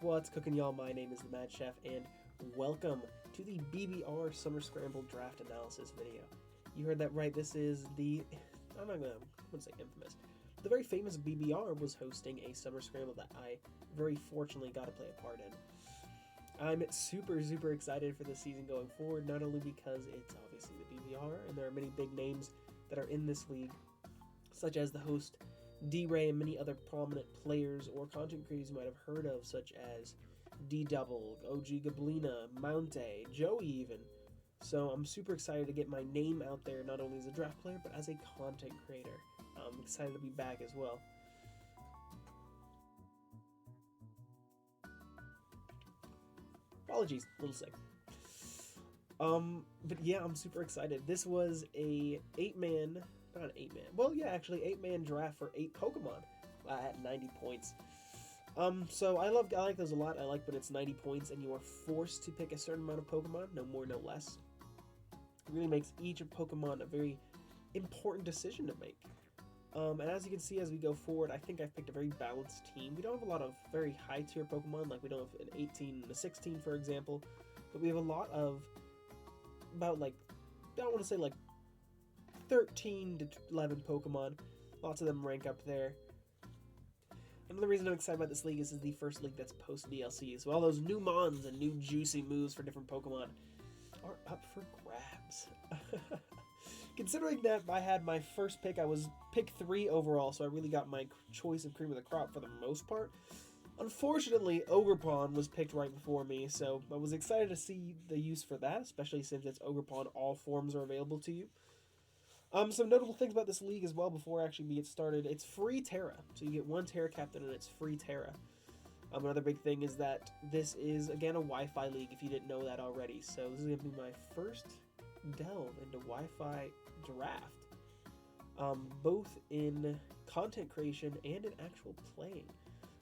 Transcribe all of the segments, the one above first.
What's cooking, y'all? My name is the Mad Chef, and welcome to the BBR Summer Scramble Draft Analysis video. You heard that right. This is the, I wouldn't say infamous. The very famous BBR was hosting a Summer Scramble that I very fortunately got to play a part in. I'm super excited for this season going forward, not only because it's obviously the BBR, and there are many big names that are in this league, such as the host D-Ray and many other prominent players or content creators you might have heard of, such as D-Double, OG Gablina, Mounte, Joey even. So I'm super excited to get my name out there, not only as a draft player, but as a content creator. I'm excited to be back as well. Apologies, a little sick. But yeah, I'm super excited. This was a 8-man draft for 8 Pokemon at 90 points. So I like those a lot. I like when it's 90 points and you are forced to pick a certain amount of Pokemon, no more, no less. It really makes each Pokemon a very important decision to make. And as you can see, as we go forward, I think I've picked a very balanced team. We don't have a lot of very high tier Pokemon, like we don't have an 18 and a 16, for example, but we have a lot of about, like, I don't want to say like 13 to 11 Pokemon. Lots of them rank up there. Another reason I'm excited about this league is the first league that's post DLC. So all those new mons and new juicy moves for different Pokemon are up for grabs. Considering that I had my first pick, I was pick 3 overall, so I really got my choice of cream of the crop for the most part. Unfortunately, Ogerpon was picked right before me, so I was excited to see the use for that, especially since it's Ogerpon, all forms are available to you. Some notable things about this league as well before actually we get started. It's free Terra, so you get 1 Terra Captain and it's free Terra. Another big thing is that this is, again, a Wi-Fi league, if you didn't know that already. So this is going to be my first delve into Wi-Fi draft, both in content creation and in actual playing.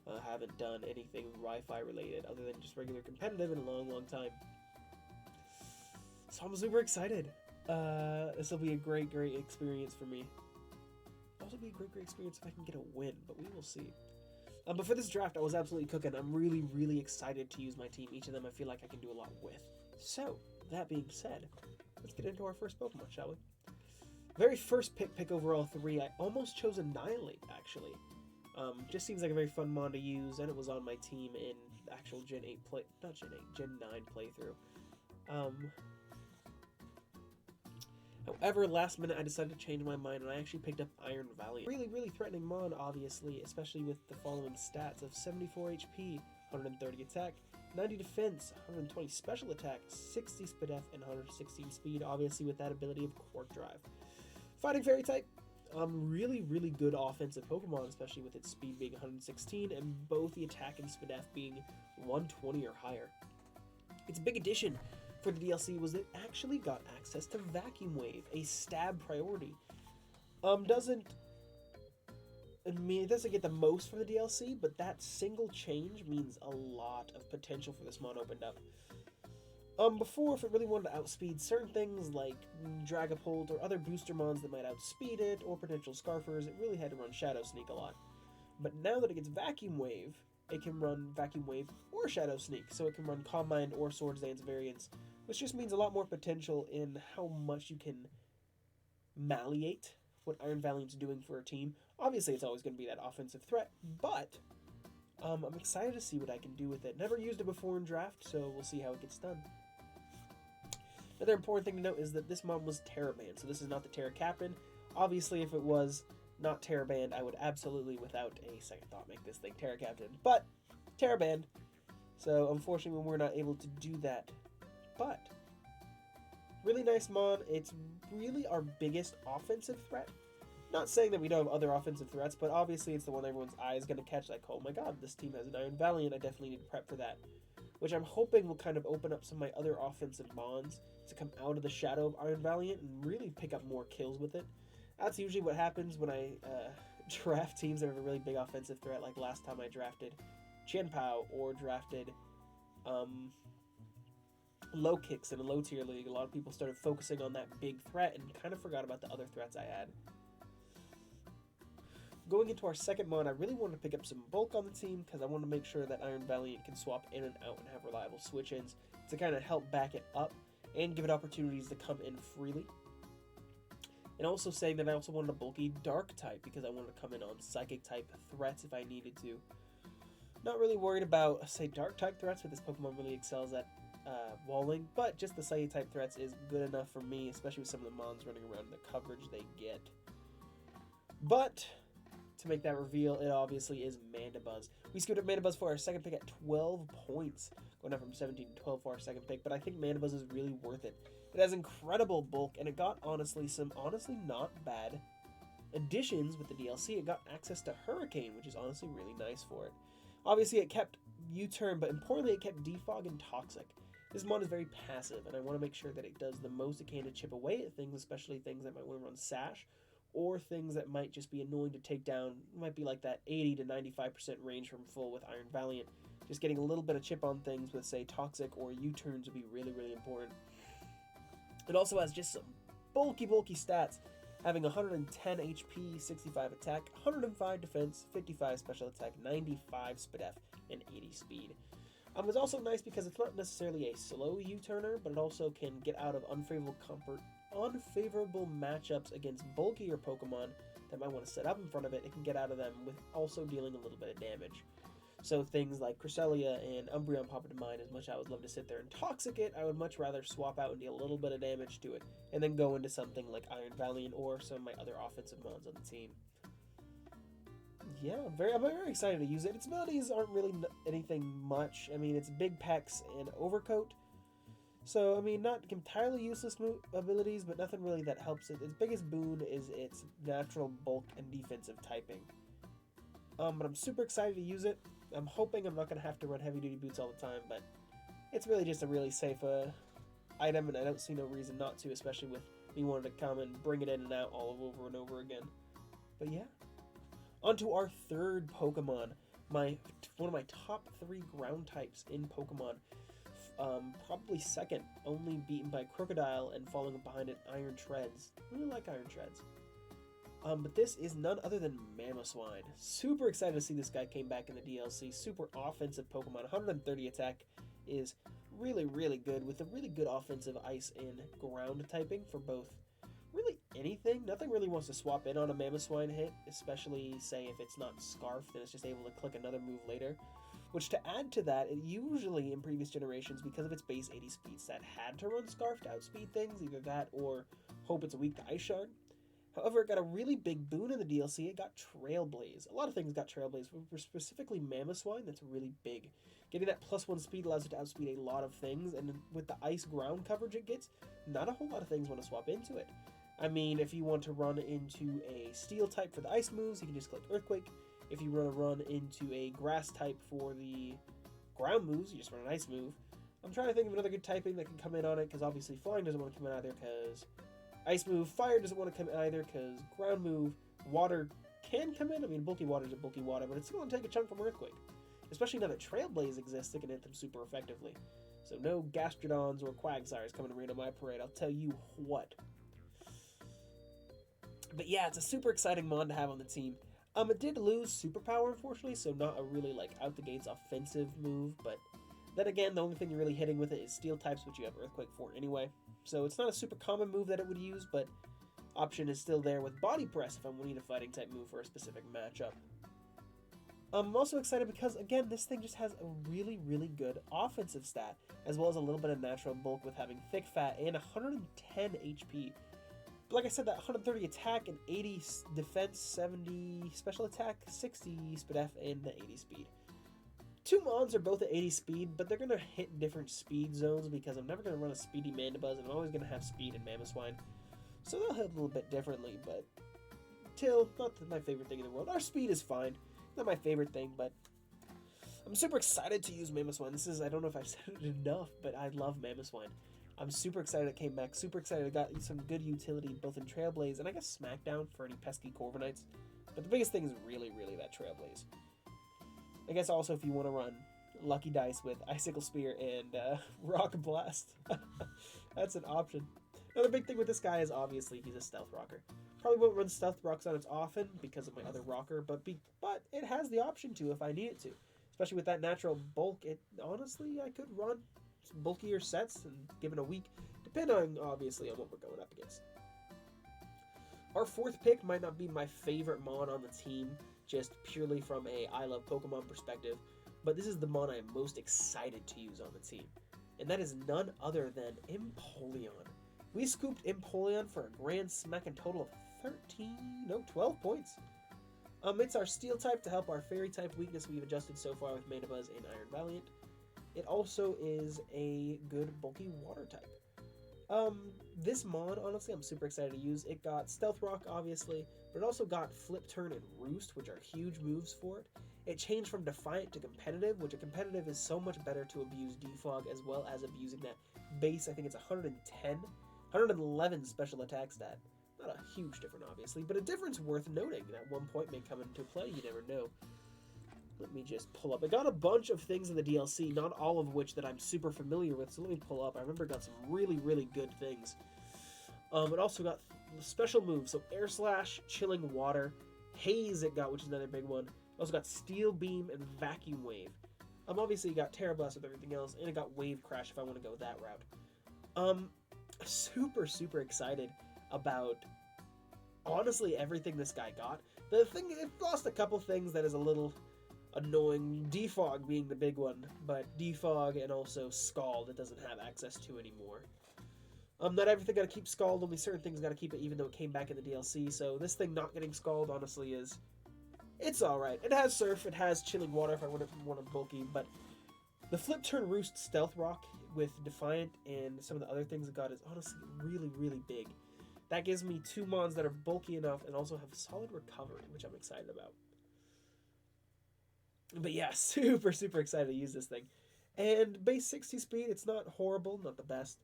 I haven't done anything Wi-Fi related other than just regular competitive in a long time. So I'm super excited. This will be a great experience for me. Also be a great experience if I can get a win, but we will see. But for this draft, I was absolutely cooking. I'm really excited to use my team. Each of them I feel like I can do a lot with. So, that being said, let's get into our first Pokemon, shall we? Very first pick overall 3, I almost chose Annihilate, actually. Just seems like a very fun mon to use, and it was on my team in actual Gen 9 playthrough. However, last minute I decided to change my mind, and I actually picked up Iron Valiant. Really threatening mon, obviously, especially with the following stats of 74 HP, 130 attack, 90 defense, 120 special attack, 60 Spadef, and 116 speed, obviously with that ability of Quark Drive. Fighting Fairy type, really good offensive Pokemon, especially with its speed being 116, and both the attack and Spadef being 120 or higher. Its big addition for the DLC was it actually got access to Vacuum Wave, a stab priority. It doesn't get the most from the DLC, but that single change means a lot of potential for this mon opened up. Before, if it really wanted to outspeed certain things like Dragapult or other booster mons that might outspeed it, or potential Scarfers, it really had to run Shadow Sneak a lot. But now that it gets Vacuum Wave, it can run Vacuum Wave or Shadow Sneak, so it can run Calm Mind or Swords Dance variants, which just means a lot more potential in how much you can malleate what Iron Valiant's doing for a team. Obviously, it's always going to be that offensive threat, but I'm excited to see what I can do with it. Never used it before in draft, so we'll see how it gets done. Another important thing to note is that this mon was Terra banned, so this is not the Terra Captain. Obviously, if it was not Terra banned, I would absolutely, without a second thought, make this thing Terra Captain. But Terra banned, so unfortunately we're not able to do that. But really nice mon. It's really our biggest offensive threat. Not saying that we don't have other offensive threats, but obviously it's the one everyone's eye is going to catch, like, oh my god, this team has an Iron Valiant, I definitely need to prep for that. Which I'm hoping will kind of open up some of my other offensive mons to come out of the shadow of Iron Valiant and really pick up more kills with it. That's usually what happens when I draft teams that have a really big offensive threat, like last time I drafted Chien-Pao or drafted low kicks in a low tier league. A lot of people started focusing on that big threat and kind of forgot about the other threats I had. Going into our second mod, I really wanted to pick up some bulk on the team because I want to make sure that Iron Valiant can swap in and out and have reliable switch-ins to kind of help back it up and give it opportunities to come in freely. And also saying that I also wanted a bulky Dark type because I wanted to come in on Psychic type threats if I needed to. Not really worried about, say, Dark type threats, but this Pokemon really excels at walling, but just the Psychic type threats is good enough for me, especially with some of the Mons running around and the coverage they get. But to make that reveal, it obviously is Mandibuzz. We skipped up Mandibuzz for our second pick at 12 points, going up from 17 to 12 for our second pick, but I think Mandibuzz is really worth it. It has incredible bulk, and it got, honestly, some not bad additions with the DLC. It got access to Hurricane, which is honestly really nice for it. Obviously, it kept U-Turn, but importantly, it kept Defog and Toxic. This mod is very passive, and I want to make sure that it does the most it can to chip away at things, especially things that might want to run Sash, or things that might just be annoying to take down. It might be like that 80 to 95% range from full with Iron Valiant. Just getting a little bit of chip on things with, say, Toxic or U-Turns would be really, really important. It also has just some bulky stats, having 110 HP, 65 attack, 105 defense, 55 special attack, 95 SpDef, and 80 speed. It's also nice because it's not necessarily a slow U-turner, but it also can get out of unfavorable matchups against bulkier Pokemon that might want to set up in front of it. It can get out of them with also dealing a little bit of damage. So things like Cresselia and Umbreon pop into mind. As much as I would love to sit there and Toxic it, I would much rather swap out and deal a little bit of damage to it, and then go into something like Iron Valiant or some of my other offensive mons on the team. Yeah, I'm very excited to use it. Its abilities aren't really anything much. I mean, it's Big Pecs and Overcoat. So, I mean, not entirely useless abilities, but nothing really that helps it. Its biggest boon is its natural bulk and defensive typing. But I'm super excited to use it. I'm hoping I'm not going to have to run heavy-duty boots all the time, but it's really just a really safe item, and I don't see no reason not to, especially with me wanting to come and bring it in and out all over and over again. But yeah. On to our third Pokemon, one of my top 3 ground types in Pokemon. Probably second, only beaten by Crocodile and following behind it Iron Treads. I really like Iron Treads. But this is none other than Mamoswine. Super excited to see this guy came back in the DLC. Super offensive Pokemon. 130 attack is really, really good with a really good offensive ice and ground typing for both really anything. Nothing really wants to swap in on a Mamoswine hit, especially, say, if it's not Scarfed and it's just able to click another move later. Which, to add to that, it usually, in previous generations, because of its base 80 speed stat, had to run Scarf to outspeed things, either that or hope it's weak to Ice Shard. However, it got a really big boon in the DLC. It got Trailblaze. A lot of things got Trailblaze, but specifically Mamoswine, that's really big. Getting that +1 speed allows it to outspeed a lot of things, and with the ice ground coverage it gets, not a whole lot of things want to swap into it. I mean, if you want to run into a Steel type for the ice moves, you can just click Earthquake. If you want to run into a Grass type for the ground moves, you just run an Ice move. I'm trying to think of another good typing that can come in on it, because obviously Flying doesn't want to come in either, because Ice move, Fire doesn't want to come in either, because Ground move, Water can come in. I mean, Bulky Water is a Bulky Water, but it's still going to take a chunk from Earthquake. Especially now that Trailblaze exists, it can hit them super effectively. So no Gastrodons or Quagsires coming to rain on my parade, I'll tell you what. But yeah, it's a super exciting mod to have on the team. It did lose Superpower, unfortunately, so not a really, like, out-the-gates offensive move, but then again, the only thing you're really hitting with it is Steel types, which you have Earthquake for anyway. So it's not a super common move that it would use, but option is still there with Body Press if I'm wanting a fighting type move for a specific matchup. I'm also excited because, again, this thing just has a really, really good offensive stat, as well as a little bit of natural bulk with having Thick Fat and 110 HP. But like I said, that 130 attack and 80 defense, 70 special attack, 60 SpDef, and the 80 speed. Two mons are both at 80 speed, but they're going to hit different speed zones because I'm never going to run a speedy Mandibuzz, and I'm always going to have speed in Mamoswine. So they'll hit a little bit differently, but Till, not my favorite thing in the world. Our speed is fine. Not my favorite thing, but I'm super excited to use Mamoswine. This is, I don't know if I've said it enough, but I love Mamoswine. I'm super excited it came back. Super excited it got some good utility both in Trailblaze and I guess Smackdown for any pesky Corviknights. But the biggest thing is really, really that Trailblaze. I guess also if you want to run Lucky Dice with Icicle Spear and Rock Blast. That's an option. Another big thing with this guy is obviously he's a stealth rocker. Probably won't run stealth rocks on its often because of my other rocker, but it has the option to if I need it to. Especially with that natural bulk, honestly I could run some bulkier sets and give it a week, depending obviously on what we're going up against. Our fourth pick might not be my favorite mon on the team, just purely from a I love Pokemon perspective, but this is the mon I am most excited to use on the team, and that is none other than Empoleon. We scooped Empoleon for a grand smacking total of 12 points. It's our Steel type to help our Fairy type weakness we've adjusted so far with Mandibuzz and Iron Valiant. It also is a good bulky water type. This mon, honestly, I'm super excited to use. It got Stealth Rock, obviously, but it also got Flip Turn and Roost, which are huge moves for it. It changed from Defiant to Competitive, which a Competitive is so much better to abuse Defog as well as abusing that base, I think it's 111 special attack stat. Not a huge difference, obviously, but a difference worth noting. At one point may come into play, you never know. Let me just pull up. I got a bunch of things in the DLC, not all of which that I'm super familiar with, so let me pull up. I remember it got some really, really good things. It also got special moves, so Air Slash, Chilling Water, Haze it got, which is another big one. It also got Steel Beam and Vacuum Wave. Obviously you got Terra Blast with everything else, and it got Wave Crash if I want to go that route. Super, super excited about, honestly, everything this guy got. The thing, it lost a couple things that is a little annoying, Defog being the big one, but Defog and also Scald it doesn't have access to anymore. Not everything got to keep Scald, only certain things got to keep it even though it came back in the DLC, so this thing not getting Scald honestly it's alright. It has Surf, it has Chilling Water if I want to bulky, but the Flip Turn Roost Stealth Rock with Defiant and some of the other things it got is honestly really, really big. That gives me two mons that are bulky enough and also have solid recovery, which I'm excited about. But yeah, super, super excited to use this thing. And base 60 speed, it's not horrible, not the best.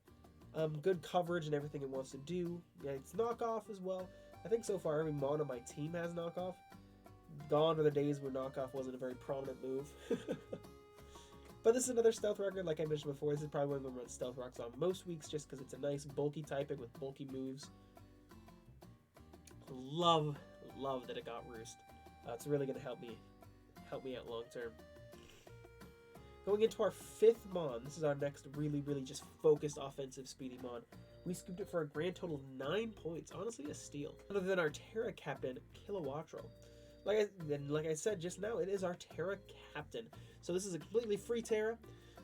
Good coverage and everything it wants to do. Yeah, it's knockoff as well. I think so far every mon on my team has knockoff. Gone are the days where knockoff wasn't a very prominent move. But this is another stealth rocker, like I mentioned before. This is probably what I'm going to run stealth rocks on most weeks just because it's a nice bulky typing with bulky moves. Love that it got Roost. It's really going to help me out long term. Going into our fifth mon, this is our next really, really just focused offensive speedy mon. We scooped it for a grand total of 9 points. Honestly, a steal. Other than our Terra Captain, Kilowattrel. Like I said just now, it is our Terra Captain. So this is a completely free Terra.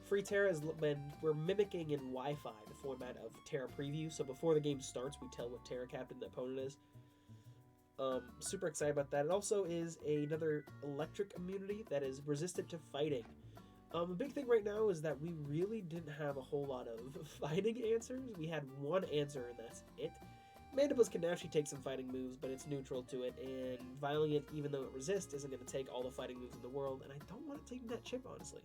Free Terra is when we're mimicking in Wi-Fi the format of Terra Preview. So before the game starts, we tell what Terra Captain the opponent is. Super excited about that. It also is another electric immunity that is resistant to fighting. The big thing right now is that we really didn't have a whole lot of fighting answers. We had one answer and that's it. Mandibuzz can actually take some fighting moves, but it's neutral to it, and Valiant, even though it resists, isn't going to take all the fighting moves in the world, and I don't want it taking that chip, honestly.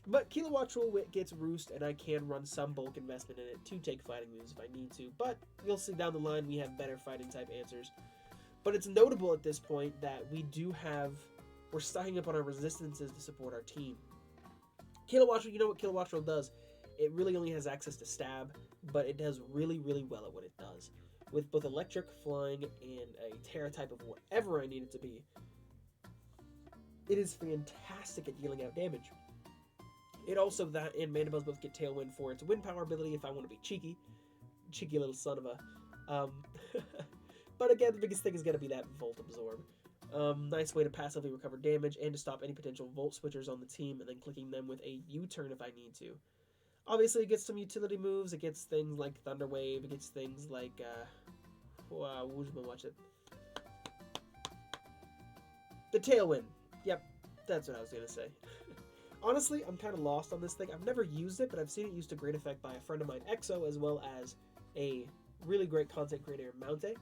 But Kilowattrel gets Roost, and I can run some bulk investment in it to take fighting moves if I need to, but you'll see down the line we have better fighting type answers. But it's notable at this point that we're stacking up on our resistances to support our team. Kilowattrel, you know what Kilowattrel does? It really only has access to stab, but it does really, really well at what it does. With both electric, flying, and a Terra type of whatever I need it to be, it is fantastic at dealing out damage. It also, that and Mandibuzz both get Tailwind for its wind power ability if I want to be cheeky. Cheeky little son of a... But again, the biggest thing is going to be that Volt Absorb. Nice way to passively recover damage and to stop any potential Volt Switchers on the team and then clicking them with a U-turn if I need to. Obviously, it gets some utility moves. It gets things like Thunder Wave. It gets things like, watch it. The Tailwind. Yep, that's what I was going to say. Honestly, I'm kind of lost on this thing. I've never used it, but I've seen it used to great effect by a friend of mine, Exo, as well as a really great content creator, Mounte.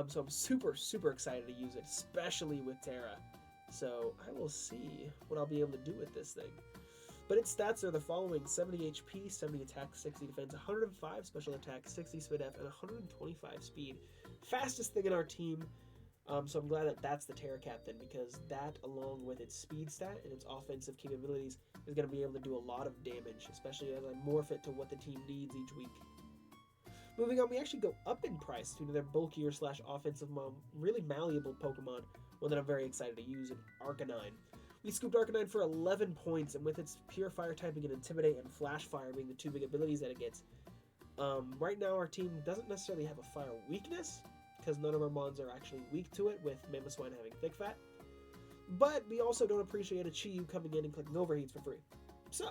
So I'm super, super excited to use it, especially with Terra. So I will see what I'll be able to do with this thing. But its stats are the following: 70 HP, 70 attack, 60 defense, 105 special attack, 60 speed F, and 125 speed. Fastest thing in our team. So I'm glad that that's the Terra Captain, because that, along with its speed stat and its offensive capabilities, is going to be able to do a lot of damage, especially as I morph it to what the team needs each week. Moving on, we actually go up in price due to their bulkier slash offensive really malleable Pokemon, one that I'm very excited to use, an Arcanine. We scooped Arcanine for 11 points, and with its pure fire typing and Intimidate and Flash Fire being the two big abilities that it gets, right now our team doesn't necessarily have a fire weakness, because none of our mons are actually weak to it, with Mamoswine having Thick Fat. But we also don't appreciate a Chi-Yu coming in and clicking overheats for free. So,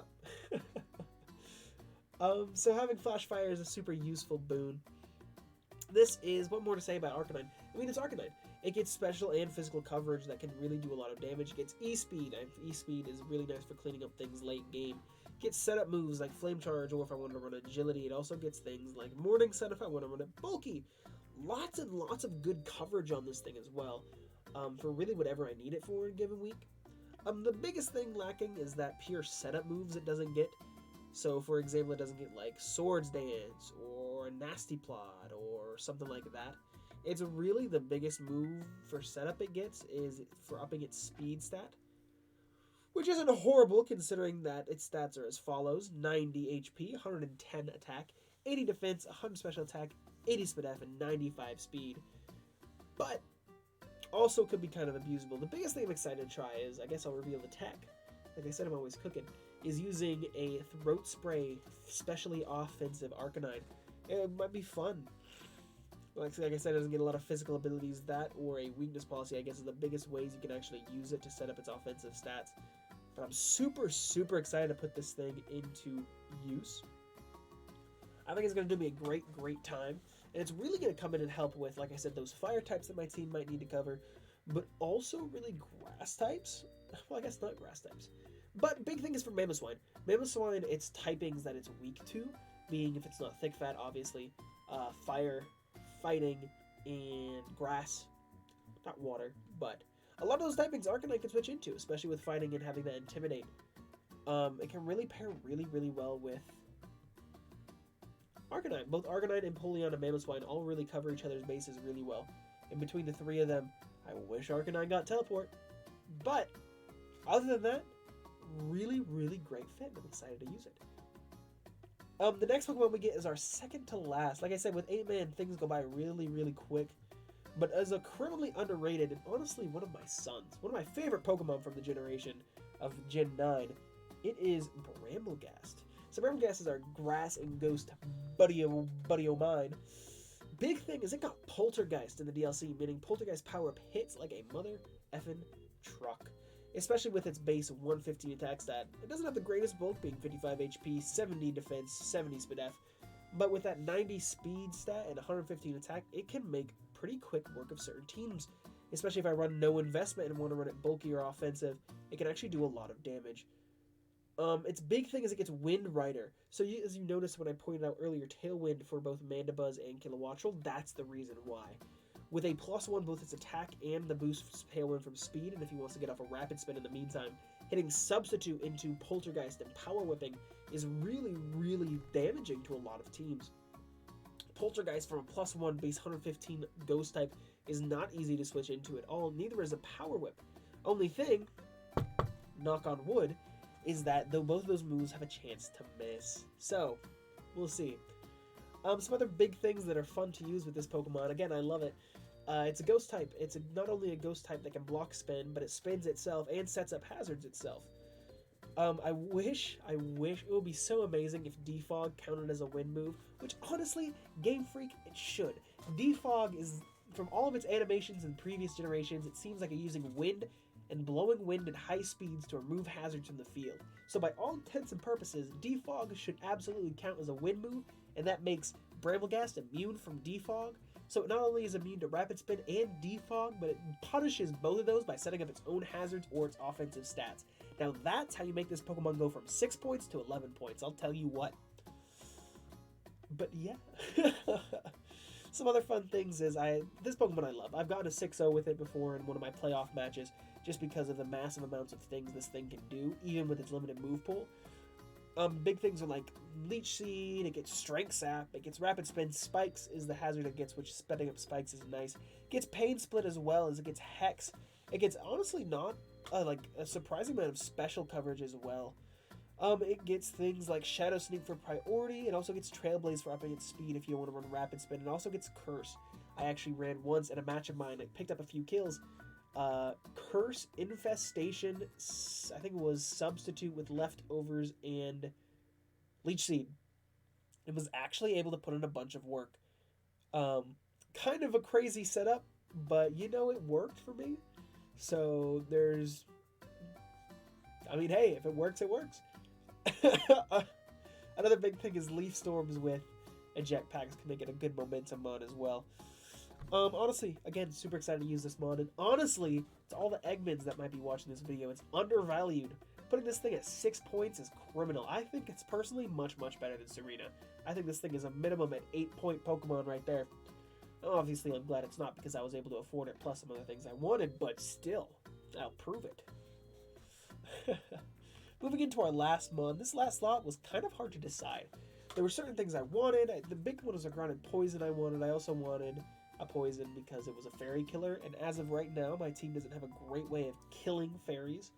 so having Flash Fire is a super useful boon. This is, what more to say about Arcanine? I mean, it's Arcanine. It gets special and physical coverage that can really do a lot of damage. It gets E-Speed, and E-Speed is really nice for cleaning up things late game. It gets setup moves like Flame Charge, or if I want to run Agility. It also gets things like Morning Sun if I want to run it bulky. Lots and lots of good coverage on this thing as well, for really whatever I need it for in a given week. The biggest thing lacking is that pure setup moves it doesn't get. So, for example, it doesn't get like Swords Dance or a Nasty Plot or something like that. It's really the biggest move for setup it gets is for upping its speed stat, which isn't horrible considering that its stats are as follows: 90 HP, 110 attack, 80 defense, 100 special attack, 80 speed F, and 95 speed. But also could be kind of abusable. The biggest thing I'm excited to try is, I guess I'll reveal the tech. Like I said, I'm always cooking. Is using a throat spray, specially offensive Arcanine. It might be fun. Like I said, it doesn't get a lot of physical abilities. That or a weakness policy, I guess, is the biggest ways you can actually use it to set up its offensive stats. But I'm super, super excited to put this thing into use. I think it's going to do me a great, great time. And it's really going to come in and help with, like I said, those fire types that my team might need to cover. But also really grass types. Well, I guess not grass types. But big thing is for Mamoswine. Mamoswine, its typings that it's weak to, being if it's not Thick Fat, obviously, fire, fighting, and grass. Not water, but a lot of those typings Arcanine can switch into, especially with fighting and having that Intimidate. It can really pair really, really well with Arcanine. Both Arcanine, Empoleon, and Mamoswine all really cover each other's bases really well. In between the three of them, I wish Arcanine got Teleport. But, other than that, really, really great fit, and I'm excited to use it. The next Pokemon we get is our second to last. Like I said, with 8-man, things go by really, really quick. But as a criminally underrated, and honestly one of my sons, one of my favorite Pokemon from the generation of Gen 9, it is Bramblegast. So Bramblegast is our grass and ghost buddy o' mine. Big thing is it got Poltergeist in the DLC, meaning Poltergeist power-up hits like a mother effing truck. Especially with its base 115 attack stat. It doesn't have the greatest bulk, being 55 HP, 70 defense, 70 speed F. But with that 90 speed stat and 115 attack, it can make pretty quick work of certain teams. Especially if I run no investment and want to run it bulky or offensive, it can actually do a lot of damage. Its big thing is it gets Wind Rider. So as you noticed when I pointed out earlier, Tailwind for both Mandibuzz and Kilowattrel, that's the reason why. With a +1 both its attack and the boost Tailwind from speed, and if he wants to get off a rapid spin in the meantime, hitting Substitute into Poltergeist and Power Whipping is really, really damaging to a lot of teams. Poltergeist from a +1 base 115 Ghost type is not easy to switch into at all, neither is a Power Whip. Only thing, knock on wood, is that though both of those moves have a chance to miss. So, we'll see. Some other big things that are fun to use with this Pokemon, again, I love it. It's a ghost type. It's not only a ghost type that can block spin, but it spins itself and sets up hazards itself. I wish it would be so amazing if Defog counted as a wind move, which honestly, Game Freak, it should. Defog is, from all of its animations in previous generations, it seems like it's using wind and blowing wind at high speeds to remove hazards from the field. So by all intents and purposes, Defog should absolutely count as a wind move, and that makes Bramblegast immune from Defog. So it not only is immune to Rapid Spin and Defog, but it punishes both of those by setting up its own hazards or its offensive stats. Now that's how you make this Pokemon go from 6 points to 11 points, I'll tell you what. But yeah. Some other fun things is, this Pokemon I love. I've gotten a 6-0 with it before in one of my playoff matches, just because of the massive amounts of things this thing can do, even with its limited move pool. Big things are like Leech Seed, it gets Strength Sap, it gets Rapid Spin, Spikes is the hazard it gets, which spinning up Spikes is nice. It gets Pain Split as well as it gets Hex. It gets honestly not like a surprising amount of special coverage as well. It gets things like Shadow Sneak for priority. It also gets Trailblaze for upping its speed if you want to run Rapid Spin. It also gets Curse. I actually ran once in a match of mine. It picked up a few kills. Curse, Infestation, I think it was Substitute with Leftovers and Leech Seed. It was actually able to put in a bunch of work. Kind of a crazy setup, but you know, it worked for me. So there's, I mean, hey, if it works, it works. Another big thing is Leaf Storms with eject packs can make it a good momentum mod as well. Honestly, again, super excited to use this mod, and honestly, to all the Eggmans that might be watching this video, it's undervalued. Putting this thing at 6 points is criminal. I think it's personally much, much better than Serena. I think this thing is a minimum at 8-point Pokemon right there. Obviously, I'm glad it's not because I was able to afford it, plus some other things I wanted, but still, I'll prove it. Moving into our last mod, this last slot was kind of hard to decide. There were certain things I wanted. The big one was a grounded poison I wanted. I also wanted a poison because it was a fairy killer, and as of right now, my team doesn't have a great way of killing fairies.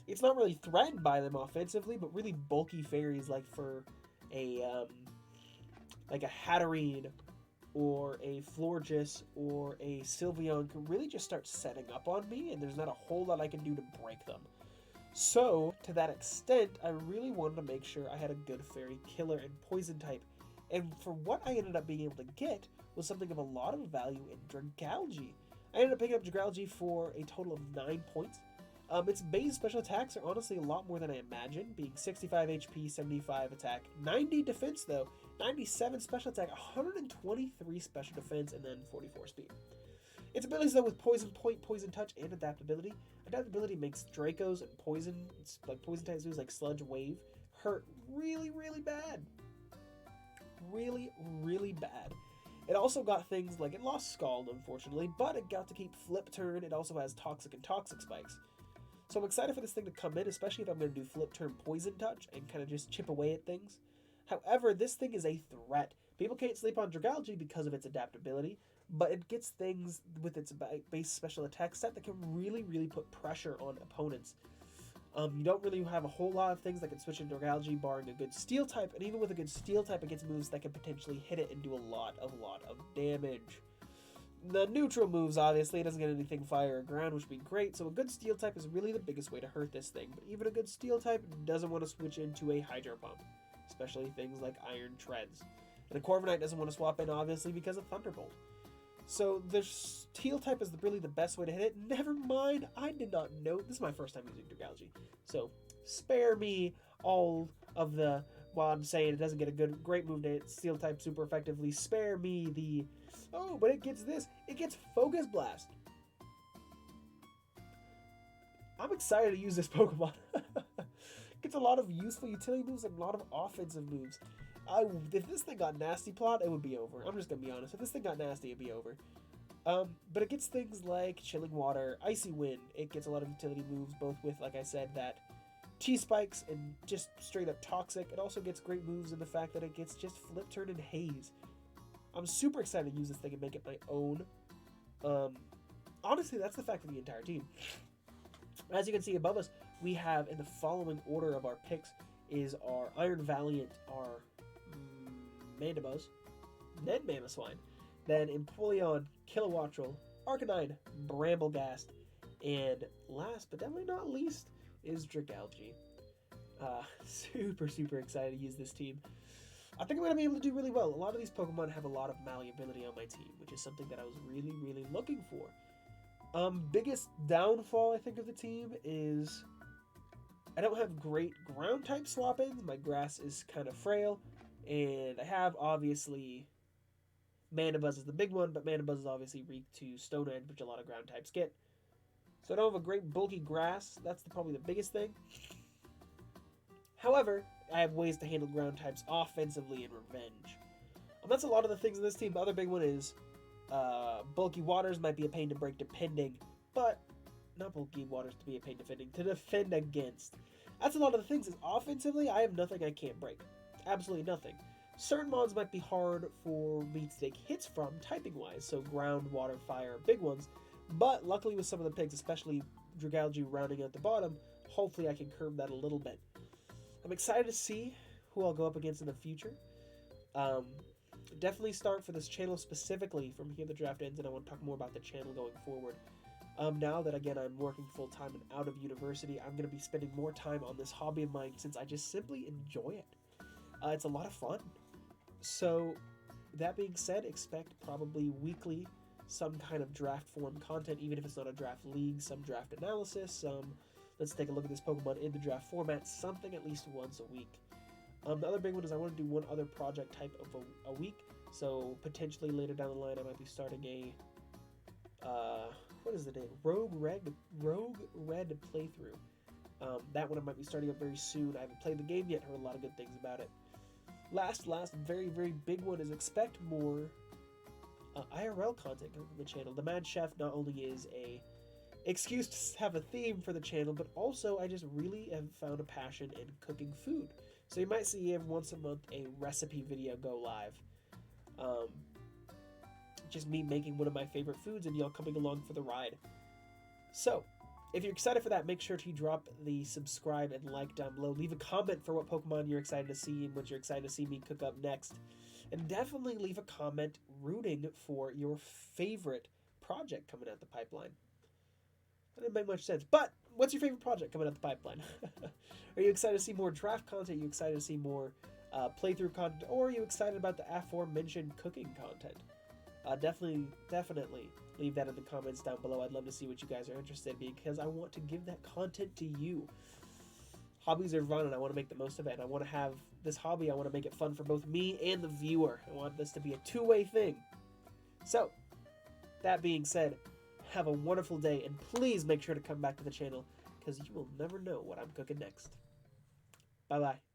It's not really threatened by them offensively, but really bulky fairies like for a Hatterene or a Florges or a Sylveon can really just start setting up on me, and there's not a whole lot I can do to break them. So, to that extent, I really wanted to make sure I had a good fairy killer and poison type. And for what I ended up being able to get was something of a lot of value in Dragalge. I ended up picking up Dragalge for a total of 9 points. Its base special attacks are honestly a lot more than I imagined, being 65 HP, 75 attack, 90 defense though, 97 special attack, 123 special defense, and then 44 speed. Its abilities though with Poison Point, Poison Touch, and Adaptability. Adaptability makes Dracos and Poison, like Poison type zoos like Sludge Wave, hurt really, really bad. Really, really bad. It also got things like, it lost Scald unfortunately, but it got to keep Flip Turn. It also has Toxic and Toxic Spikes. So I'm excited for this thing to come in, especially if I'm going to do Flip Turn Poison Touch and kind of just chip away at things. However, this thing is a threat. People can't sleep on Dragalge because of its adaptability, but it gets things with its base special attack set that can really, really put pressure on opponents. You don't really have a whole lot of things that can switch into Dragalge, barring a good Steel type, and even with a good Steel type, it gets moves that can potentially hit it and do a lot of damage. The neutral moves, obviously, it doesn't get anything fire or ground, which would be great, so a good Steel type is really the biggest way to hurt this thing, but even a good Steel type doesn't want to switch into a Hydro Pump, especially things like Iron Treads. And a Corviknight doesn't want to swap in, obviously, because of Thunderbolt. So the Steel type is really the best way to hit it. Never mind, I did not know. This is my first time using Dragalge. So spare me all of the, while I'm saying it doesn't get a great move to hit Steel type super effectively, spare me the, oh, but it gets this. It gets Focus Blast. I'm excited to use this Pokemon. Gets a lot of useful utility moves and a lot of offensive moves. If this thing got nasty plot, it would be over. I'm just going to be honest. If this thing got nasty, it'd be over. But it gets things like Chilling Water, Icy Wind. It gets a lot of utility moves, both with, like I said, that T-Spikes and just straight up Toxic. It also gets great moves in the fact that it gets just Flip Turn and Haze. I'm super excited to use this thing and make it my own. Honestly, that's the fact of the entire team. As you can see above us, we have, in the following order of our picks, is our Iron Valiant, our Mandibuzz, then Mamoswine, then Empoleon, Kilowattrel, Arcanine, Bramblegast, and last but definitely not least is Dragalge. Super, super excited to use this team. I think I'm going to be able to do really well. A lot of these Pokemon have a lot of malleability on my team, which is something that I was really, really looking for. Biggest downfall, I think, of the team is I don't have great ground type swap-ins. My grass is kind of frail. And I have, obviously, Mandibuzz is the big one, but Mandibuzz is obviously weak to Stone Edge, which a lot of ground types get. So I don't have a great bulky grass. That's probably the biggest thing. However, I have ways to handle ground types offensively in Revenge. That's a lot of the things in this team. The other big one is bulky waters might be a pain to break depending, but not bulky waters to be a pain to defend against. That's a lot of the things. Is offensively, I have nothing I can't break. Absolutely nothing. Certain mons might be hard for me to take hits from, typing-wise, so ground, water, fire, big ones. But luckily with some of the pigs, especially Dragalge rounding out the bottom, hopefully I can curb that a little bit. I'm excited to see who I'll go up against in the future. Um, Definitely start for this channel specifically from here the draft ends, and I want to talk more about the channel going forward. Now that, again, I'm working full-time and out of university, I'm going to be spending more time on this hobby of mine since I just simply enjoy it. It's a lot of fun. So, that being said, expect probably weekly some kind of draft form content, even if it's not a draft league, some draft analysis, some let's take a look at this Pokemon in the draft format, something at least once a week. The other big one is I want to do one other project type of a week, so potentially later down the line I might be starting a, what is the name? Rogue Red playthrough. That one I might be starting up very soon. I haven't played the game yet, heard a lot of good things about it. Last, very, very big one is expect more IRL content coming from the channel. The Mad Chef not only is a excuse to have a theme for the channel, but also I just really have found a passion in cooking food. So you might see every once a month a recipe video go live. Just me making one of my favorite foods and y'all coming along for the ride. So, if you're excited for that, make sure to drop the subscribe and like down below. Leave a comment for what Pokemon you're excited to see and what you're excited to see me cook up next. And definitely leave a comment rooting for your favorite project coming out the pipeline. That didn't make much sense. But, what's your favorite project coming out the pipeline? Are you excited to see more draft content? Are you excited to see more playthrough content? Or are you excited about the aforementioned cooking content? Definitely leave that in the comments down below. I'd love to see what you guys are interested in because I want to give that content to you. Hobbies are fun and I want to make the most of it. And I want to have this hobby, I want to make it fun for both me and the viewer. I want this to be a two-way thing. So, that being said, have a wonderful day and please make sure to come back to the channel because you will never know what I'm cooking next. Bye-bye.